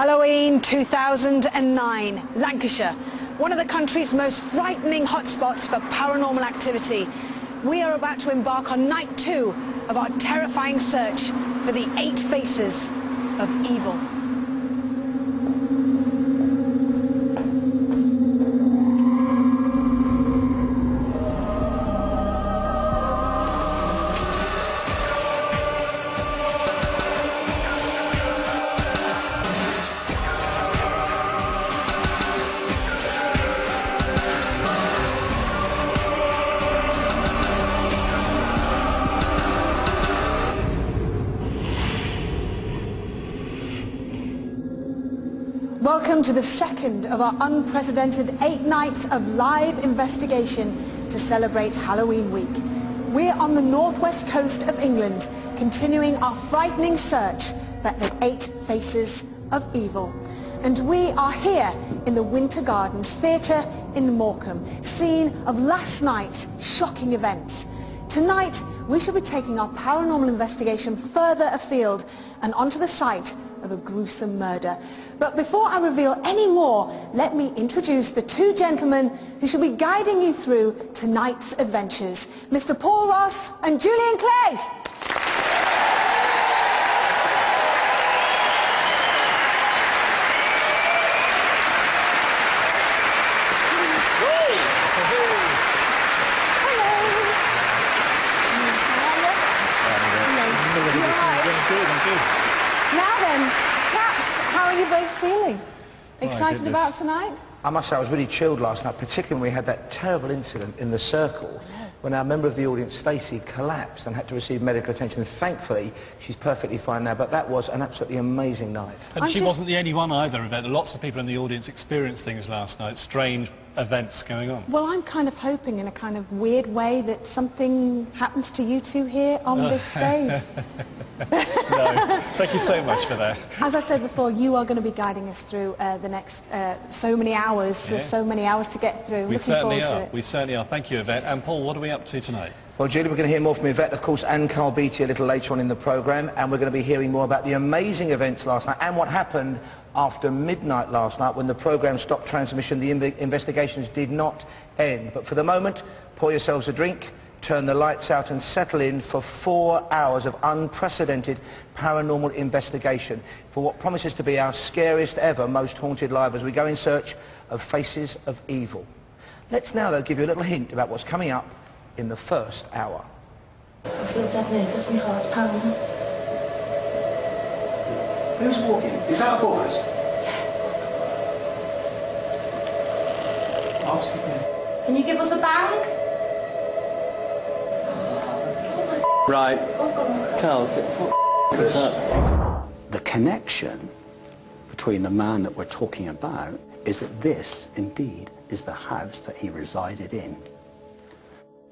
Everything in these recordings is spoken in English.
Halloween 2009, Lancashire, one of the country's most frightening hotspots for paranormal activity. We are about to embark on night 2 of our terrifying search for the 8 faces of evil. Welcome to the second of our unprecedented 8 nights of live investigation to celebrate Halloween week. We're on the northwest coast of England, continuing our frightening search for the 8 faces of evil. And we are here in the Winter Gardens Theatre in Morecambe, scene of last night's shocking events. Tonight, we shall be taking our paranormal investigation further afield and onto the site of a gruesome murder. But before I reveal any more, let me introduce the 2 gentlemen who shall be guiding you through tonight's adventures, Mr. Paul Ross and Julian Clegg. Now then, chaps, how are you both feeling? Excited about tonight? I must say I was really chilled last night, particularly when we had that terrible incident in the circle when our member of the audience, Stacey, collapsed and had to receive medical attention. Thankfully, she's perfectly fine now, but that was an absolutely amazing night. And she wasn't the only one either. Lots of people in the audience experienced things last night, strange events going on. Well, I'm kind of hoping in a kind of weird way that something happens to you 2 here on this stage. No, thank you so much for that. As I said before, you are going to be guiding us through the next so many hours. There's so many hours to get through. We certainly are. We certainly are. Thank you, Yvette. And Paul, what are we up to tonight? Well, Julie, we're going to hear more from Yvette, of course, and Carl Beattie a little later on in the programme, and we're going to be hearing more about the amazing events last night and what happened after midnight last night when the programme stopped transmission. The investigations did not end. But for the moment, pour yourselves a drink, turn the lights out and settle in for 4 hours of unprecedented paranormal investigation for what promises to be our scariest ever, most haunted live as we go in search of faces of evil. Let's now, though, give you a little hint about what's coming up in the first hour. I feel dead nervous, my heart's pounding. Who's walking? Is that above us? Yeah. Can you give us a bang? Right. Carl, what was that? The connection between the man that we're talking about is that this, indeed, is the house that he resided in.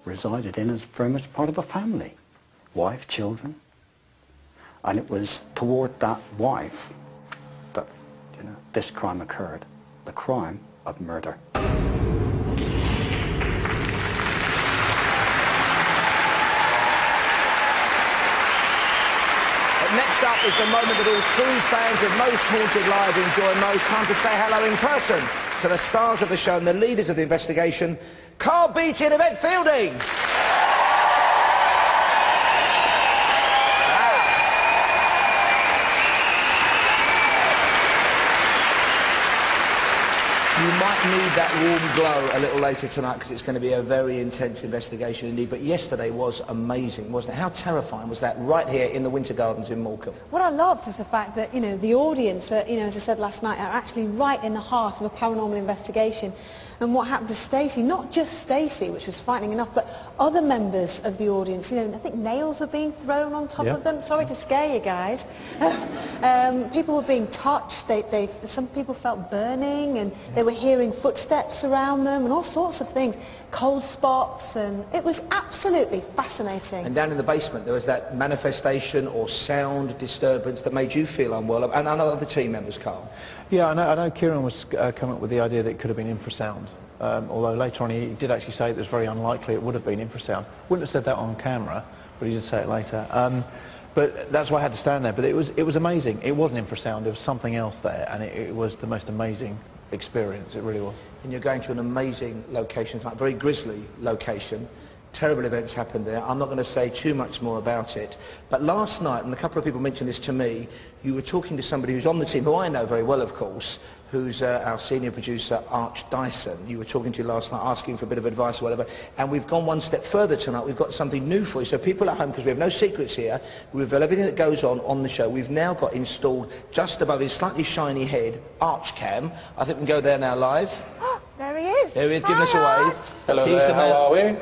Resided in as very much part of a family. Wife, children. And it was toward that wife that, this crime occurred. The crime of murder. Next up is the moment that all true fans of Most Haunted Live enjoy most. Time to say hello in person to the stars of the show and the leaders of the investigation, Carl Beattie and Yvette Fielding. You might need that warm glow a little later tonight because it's going to be a very intense investigation indeed. But yesterday was amazing, wasn't it? How terrifying was that right here in the Winter Gardens in Morecambe? What I loved is the fact that, the audience, as I said last night, are actually right in the heart of a paranormal investigation. And what happened to Stacey, not just Stacey, which was frightening enough, but other members of the audience. I think nails were being thrown on top of them. Sorry to scare you guys. People were being touched. Some people felt burning, and they were hearing footsteps around them and all sorts of things. Cold spots, and it was absolutely fascinating. And down in the basement there was that manifestation or sound disturbance that made you feel unwell, and other team members, Carl. Yeah, I know Kieran was coming up with the idea that it could have been infrasound. Although later on he did actually say it was very unlikely it would have been infrasound. Wouldn't have said that on camera, but he did say it later. But that's why I had to stand there. But it was amazing. It wasn't infrasound. There was something else there, and it was the most amazing experience. It really was. And you're going to an amazing location tonight, very grisly location. Terrible events happened there. I'm not going to say too much more about it. But last night, and a couple of people mentioned this to me, you were talking to somebody who's on the team, who I know very well, of course, who's our senior producer, Arch Dyson. You were talking to last night, asking for a bit of advice or whatever. And we've gone one step further tonight. We've got something new for you. So people at home, because we have no secrets here, we reveal everything that goes on the show. We've now got installed just above his slightly shiny head, Arch Cam. I think we can go there now live. There he is. There he is, giving us a wave. Hello He's there, the man. how are we?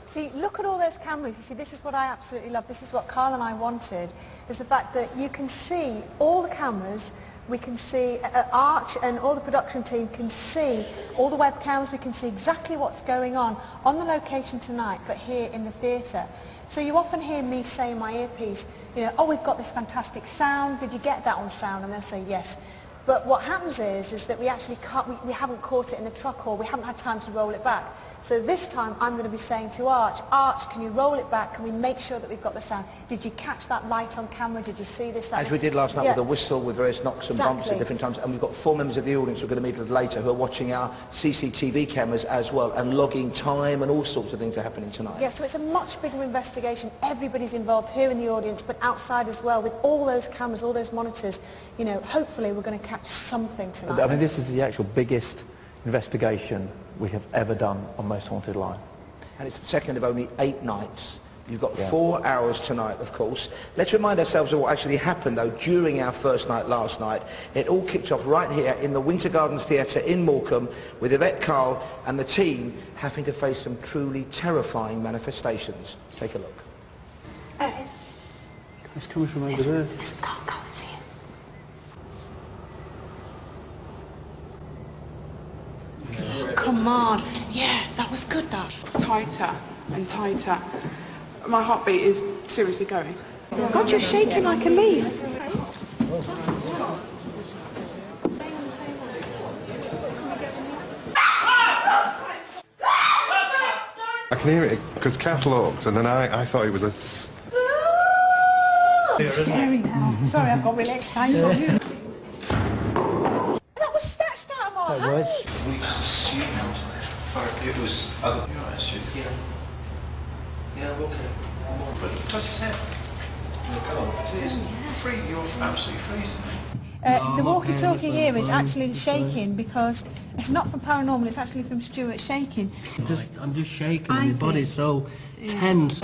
See, look at all those cameras. You see, this is what I absolutely love. This is what Carl and I wanted, is the fact that you can see all the cameras. We can see, Arch and all the production team can see all the webcams. We can see exactly what's going on the location tonight, but here in the theatre. So you often hear me say in my earpiece, you know, oh, we've got this fantastic sound. Did you get that on sound? And they'll say yes. But what happens is that we actually can't, we haven't caught it in the truck, or we haven't had time to roll it back. So this time I'm going to be saying to Arch, can you roll it back? Can we make sure that we've got the sound? Did you catch that light on camera? Did you see this? As we did last night with a whistle, with various knocks and bumps at different times. And we've got 4 members of the audience we're going to meet a little later who are watching our CCTV cameras as well and logging time, and all sorts of things are happening tonight. Yeah, so it's a much bigger investigation. Everybody's involved here in the audience, but outside as well, with all those cameras, all those monitors. You know, hopefully we're going to catch something tonight. I mean, this is the actual biggest investigation we have ever done on Most Haunted Live. And it's the second of only 8 nights. You've got 4 hours tonight, of course. Let's remind ourselves of what actually happened, though, during our first night last night. It all kicked off right here in the Winter Gardens Theatre in Morecambe, with M.H.L and the team having to face some truly terrifying manifestations. Take a look. It's coming from over there. Listen, Carl, it's here. Come on. Yeah, that was good, that. Tighter and tighter. My heartbeat is seriously going. God, you're shaking like a leaf. I can hear it because Kath looked, and then I thought it was a... It's scary now. Sorry, I've got really excited. That was snatched out of our hands. We just assumed it was other people. Yeah, okay. But touch his hand. Come on. It's free. You're absolutely freezing. The walkie-talkie here is actually shaking because it's not from paranormal, it's actually from Stuart shaking. I'm just shaking, my body's so tense.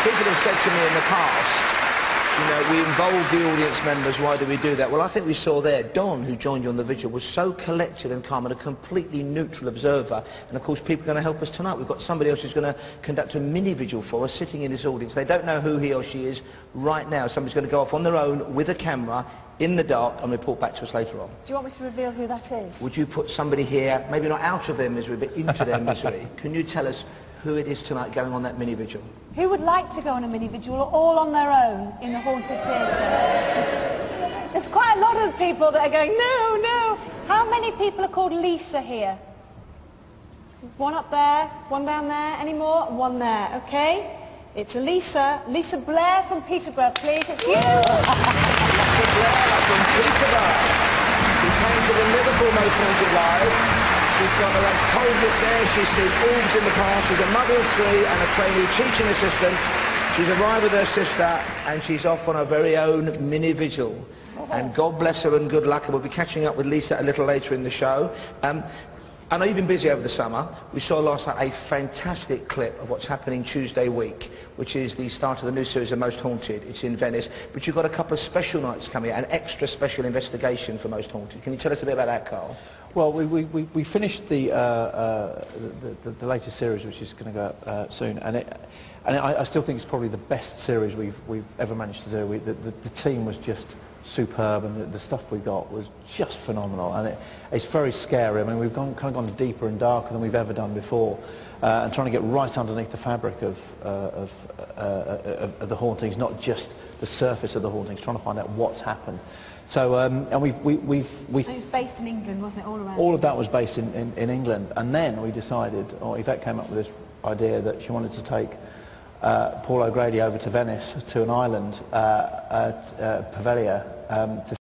People have said to me in the past, you know, we involve the audience members, why do we do that? Well, I think we saw there, Don, who joined you on the vigil, was so collected and calm and a completely neutral observer. And of course, people are going to help us tonight. We've got somebody else who's going to conduct a mini vigil for us, sitting in this audience. They don't know who he or she is right now. Somebody's going to go off on their own with a camera in the dark and report back to us later on. Do you want me to reveal who that is? Would you put somebody here, maybe not out of their misery, but into their misery? Can you tell us who it is tonight going on that mini vigil? Who would like to go on a mini vigil all on their own in the Haunted Theatre? There's quite a lot of people that are going, no, no. How many people are called Lisa here? There's one up there, one down there, any more? One there, okay? It's Lisa Blair from Peterborough, please. It's you! Lisa Blair from Peterborough. She came to the Liverpool Most Haunted Live. She's got her own coldness there. She's seen orbs in the past. She's a mother of 3 and a trainee teaching assistant. She's arrived with her sister and she's off on her very own mini vigil. And God bless her and good luck. And we'll be catching up with Lisa a little later in the show. I know you've been busy over the summer. We saw last night a fantastic clip of what's happening Tuesday week, which is the start of the new series of Most Haunted. It's in Venice. But you've got a couple of special nights coming, an extra special investigation for Most Haunted. Can you tell us a bit about that, Carl? Well, we finished the latest series, which is going to go up soon, and I still think it's probably the best series we've ever managed to do. The team was just superb, and the stuff we got was just phenomenal, and it's very scary. I mean, we've kind of gone deeper and darker than we've ever done before, and trying to get right underneath the fabric of the hauntings, not just the surface of the hauntings, trying to find out what's happened. So, and It was based in England, wasn't it, all around? all of that was based in England, and then we decided, or Yvette came up with this idea that she wanted to take Paul O'Grady over to Venice, to an island, Poveglia, to